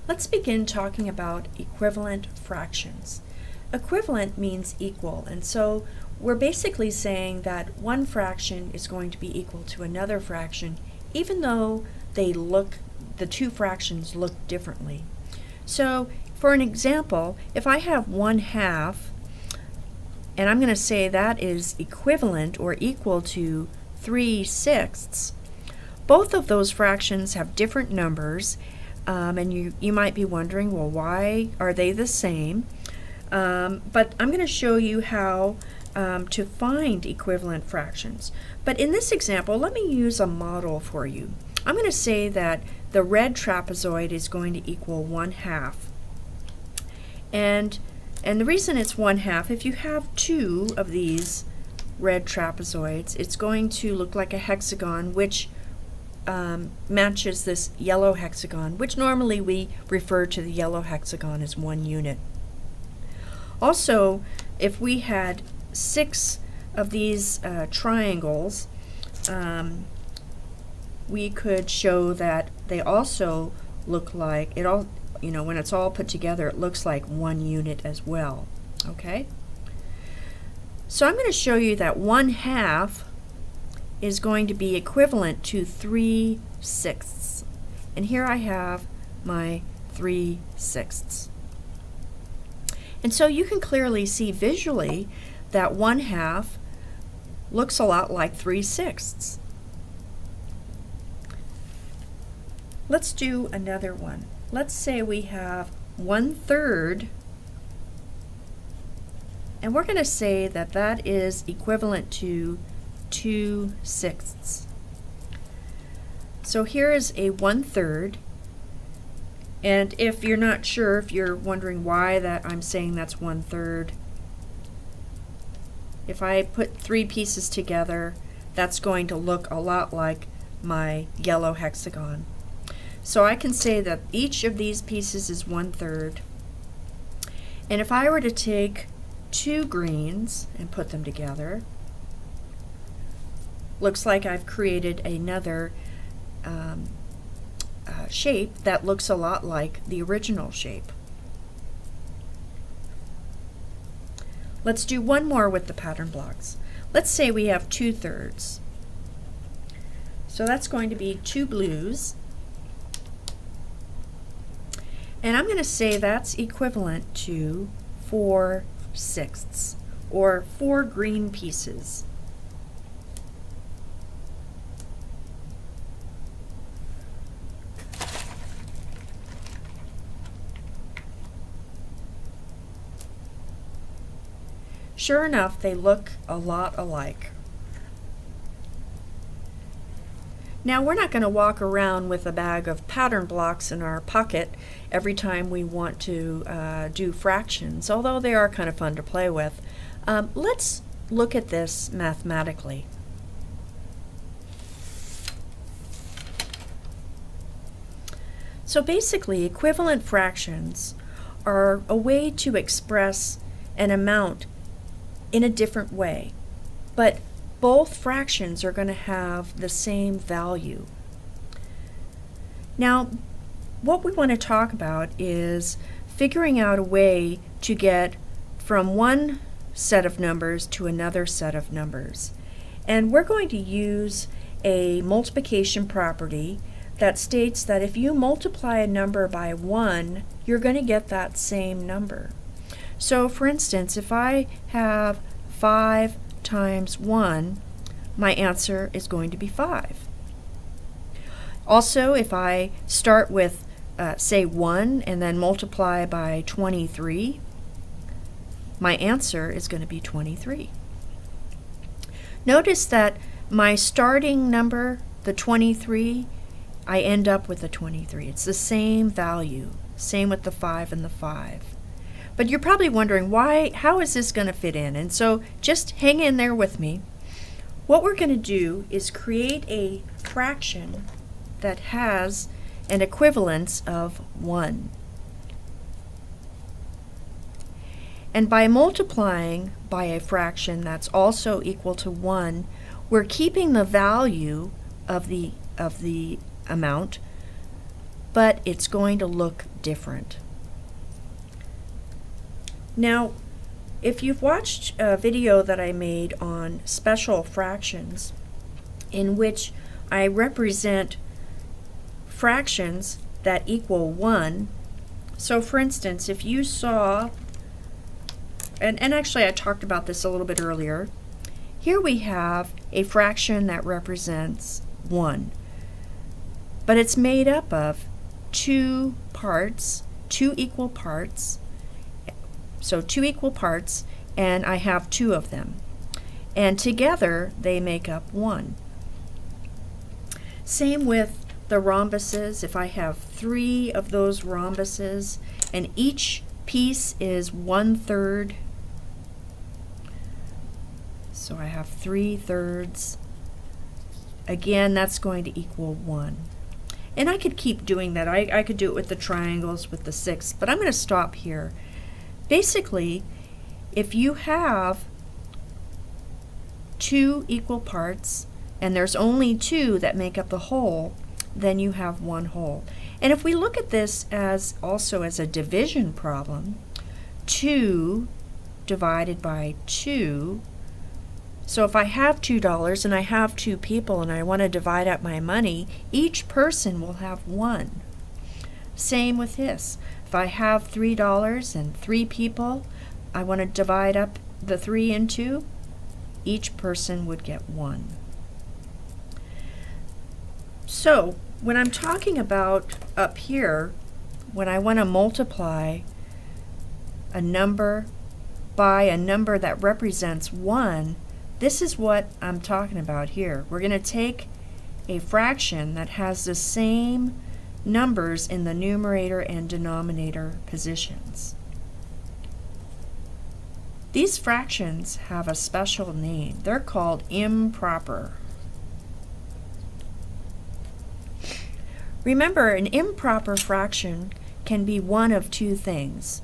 Let's begin talking about equivalent fractions. Equivalent means equal, and so we're basically saying that one fraction is going to be equal to another fraction even though the two fractions look differently. So for an example, if I have 1/2 and I'm going to say that is equivalent or equal to 3/6, both of those fractions have different numbers, and you might be wondering, well, why are they the same? But I'm going to show you how to find equivalent fractions. But in this example, let me use a model for you. I'm going to say that the red trapezoid is going to equal 1/2. And the reason it's 1/2, if you have two of these red trapezoids, it's going to look like a hexagon, which matches this yellow hexagon, which normally we refer to the yellow hexagon as 1 unit. Also, if we had 6 of these triangles, we could show that they also look like when it's all put together, it looks like 1 unit as well. Okay? So I'm going to show you that 1/2 is going to be equivalent to 3/6. And here I have my 3/6. And so you can clearly see visually that 1/2 looks a lot like 3/6. Let's do another one. Let's say we have 1/3, and we're going to say that that is equivalent to 2/6. So here is a 1/3, and if you're not sure, if you're wondering why that I'm saying that's 1/3, if I put 3 pieces together, that's going to look a lot like my yellow hexagon. So I can say that each of these pieces is 1/3. And if I were to take 2 greens and put them together, looks like I've created another shape that looks a lot like the original shape. Let's do one more with the pattern blocks. Let's say we have 2/3. So that's going to be 2 blues. And I'm going to say that's equivalent to 4/6, or 4 green pieces. Sure enough, they look a lot alike. Now, we're not going to walk around with a bag of pattern blocks in our pocket every time we want to do fractions, although they are kind of fun to play with. Let's look at this mathematically. So basically, equivalent fractions are a way to express an amount in a different way, but both fractions are going to have the same value. Now, what we want to talk about is figuring out a way to get from one set of numbers to another set of numbers. And we're going to use a multiplication property that states that if you multiply a number by 1, you're going to get that same number. So for instance, if I have 5 times 1, my answer is going to be 5. Also, if I start with say 1 and then multiply by 23, my answer is going to be 23. Notice that my starting number, the 23, I end up with a 23. It's the same value. Same with the 5 and the 5. But you're probably wondering, how is this going to fit in? And so just hang in there with me. What we're going to do is create a fraction that has an equivalence of 1. And by multiplying by a fraction that's also equal to 1, we're keeping the value of the amount but it's going to look different. Now, if you've watched a video that I made on special fractions, in which I represent fractions that equal 1, so for instance, if you saw, and actually I talked about this a little bit earlier, here we have a fraction that represents 1, but it's made up of two parts, two equal parts. So two equal parts, and I have two of them. And together they make up 1. Same with the rhombuses. If I have 3 of those rhombuses, and each piece is 1/3, so I have 3/3, again that's going to equal 1. And I could keep doing that. I could do it with the triangles, with the 6, but I'm going to stop here. Basically, if you have two equal parts and there's only 2 that make up the whole, then you have 1 whole. And if we look at this as also as a division problem, 2 divided by 2, so if I have $2 and I have 2 people and I want to divide up my money, each person will have 1. Same with this. If I have $3 and 3 people, I want to divide up the 3 in 2, each person would get 1. So when I'm talking about up here, when I want to multiply a number by a number that represents 1, this is what I'm talking about here. We're going to take a fraction that has the same numbers in the numerator and denominator positions. These fractions have a special name. They're called improper. Remember, an improper fraction can be one of two things.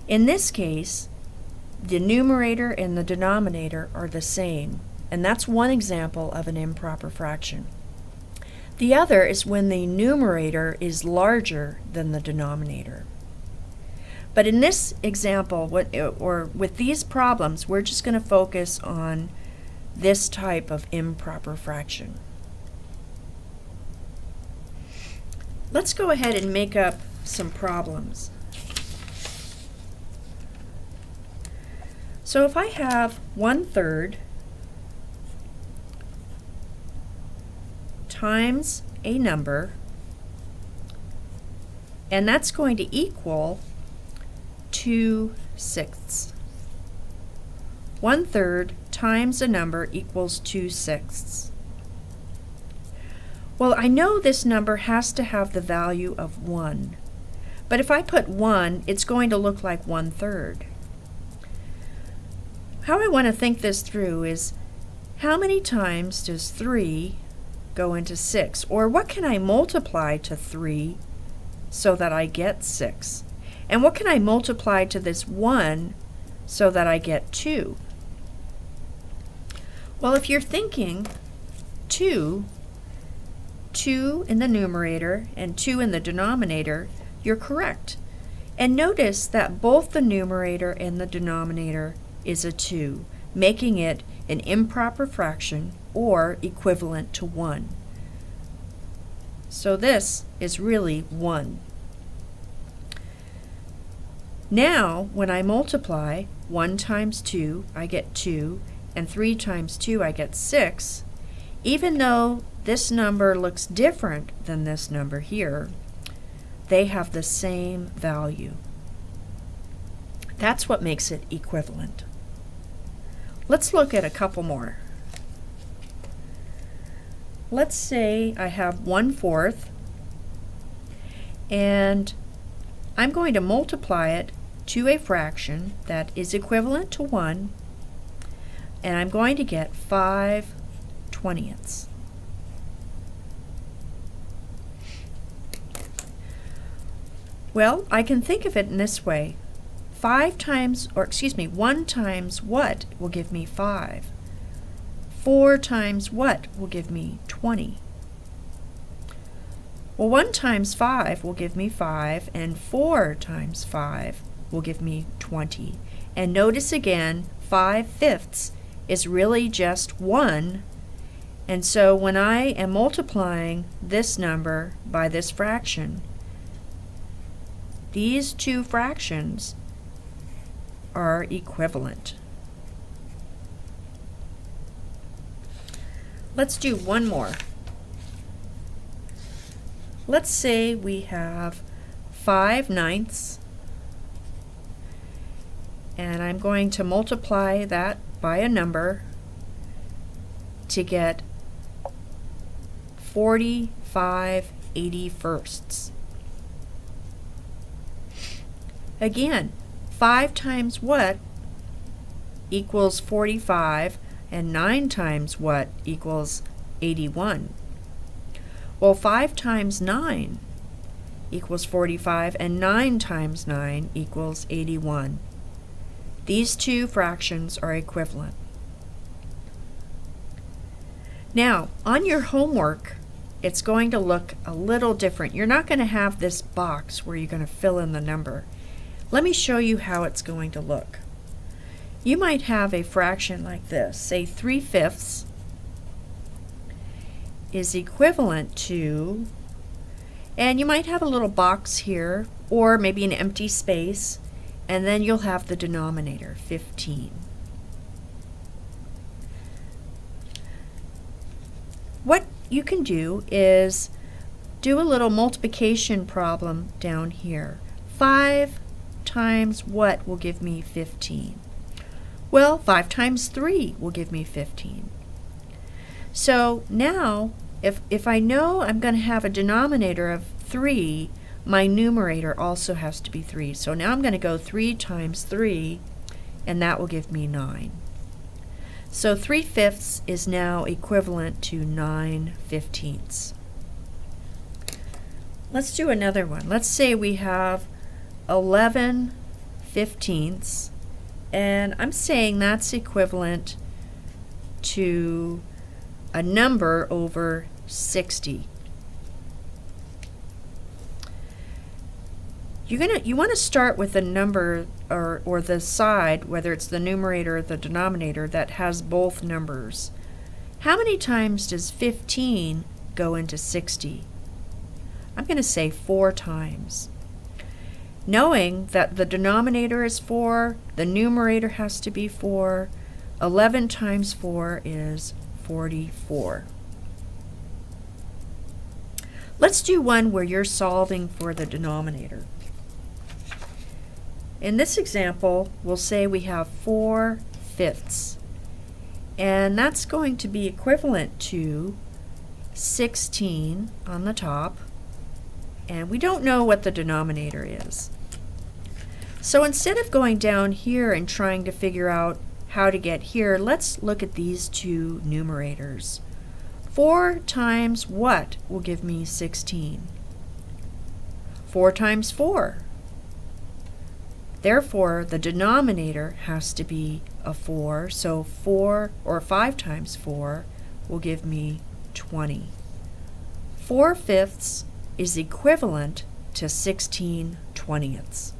In this case, the numerator and the denominator are the same, and that's one example of an improper fraction. The other is when the numerator is larger than the denominator. But in this example, with these problems, we're just going to focus on this type of improper fraction. Let's go ahead and make up some problems. So if I have 1/3 times a number, and that's going to equal 2/6. 1/3 times a number equals 2/6. Well, I know this number has to have the value of 1, but if I put 1, it's going to look like 1/3. How I want to think this through is, how many times does 3 go into 6? Or what can I multiply to 3 so that I get 6? And what can I multiply to this 1 so that I get 2? Well, if you're thinking 2 in the numerator and 2 in the denominator, you're correct. And notice that both the numerator and the denominator is a 2, making it an improper fraction or equivalent to 1. So this is really 1. Now, when I multiply 1 times 2, I get 2, and 3 times 2, I get 6. Even though this number looks different than this number here, they have the same value. That's what makes it equivalent. Let's look at a couple more. Let's say I have 1/4, and I'm going to multiply it to a fraction that is equivalent to 1, and I'm going to get 5/20. Well, I can think of it in this way. 1 times what will give me 5? 4 times what will give me 20? Well, 1 times 5 will give me 5, and 4 times 5 will give me 20. And notice again, 5/5 is really just 1. And so when I am multiplying this number by this fraction, these two fractions are equivalent. Let's do one more. Let's say we have 5/9, and I'm going to multiply that by a number to get 45/81. Again, 5 times what equals 45, and 9 times what equals 81. Well, 5 times 9 equals 45, and 9 times 9 equals 81. These two fractions are equivalent. Now, on your homework, it's going to look a little different. You're not going to have this box where you're going to fill in the number. Let me show you how it's going to look. You might have a fraction like this. Say 3/5 is equivalent to, and you might have a little box here, or maybe an empty space, and then you'll have the denominator, 15. What you can do is do a little multiplication problem down here. 5 times what will give me 15? Well, 5 times 3 will give me 15. So now, if I know I'm going to have a denominator of 3, my numerator also has to be 3. So now I'm going to go 3 times 3, and that will give me 9. So 3/5 is now equivalent to 9/15. Let's do another one. Let's say we have 11/15, and I'm saying that's equivalent to a number over 60. You want to start with a number or the side, whether it's the numerator or the denominator, that has both numbers. How many times does 15 go into 60? I'm going to say 4 times. Knowing that the denominator is 4, the numerator has to be 4, 11 times 4 is 44. Let's do one where you're solving for the denominator. In this example, we'll say we have 4/5, and that's going to be equivalent to 16 on the top, and we don't know what the denominator is. So instead of going down here and trying to figure out how to get here, let's look at these two numerators. 4 times what will give me 16? 4 times 4. Therefore, the denominator has to be a 4, so 4 or 5 times 4 will give me 20. 4/5 is equivalent to 16/20.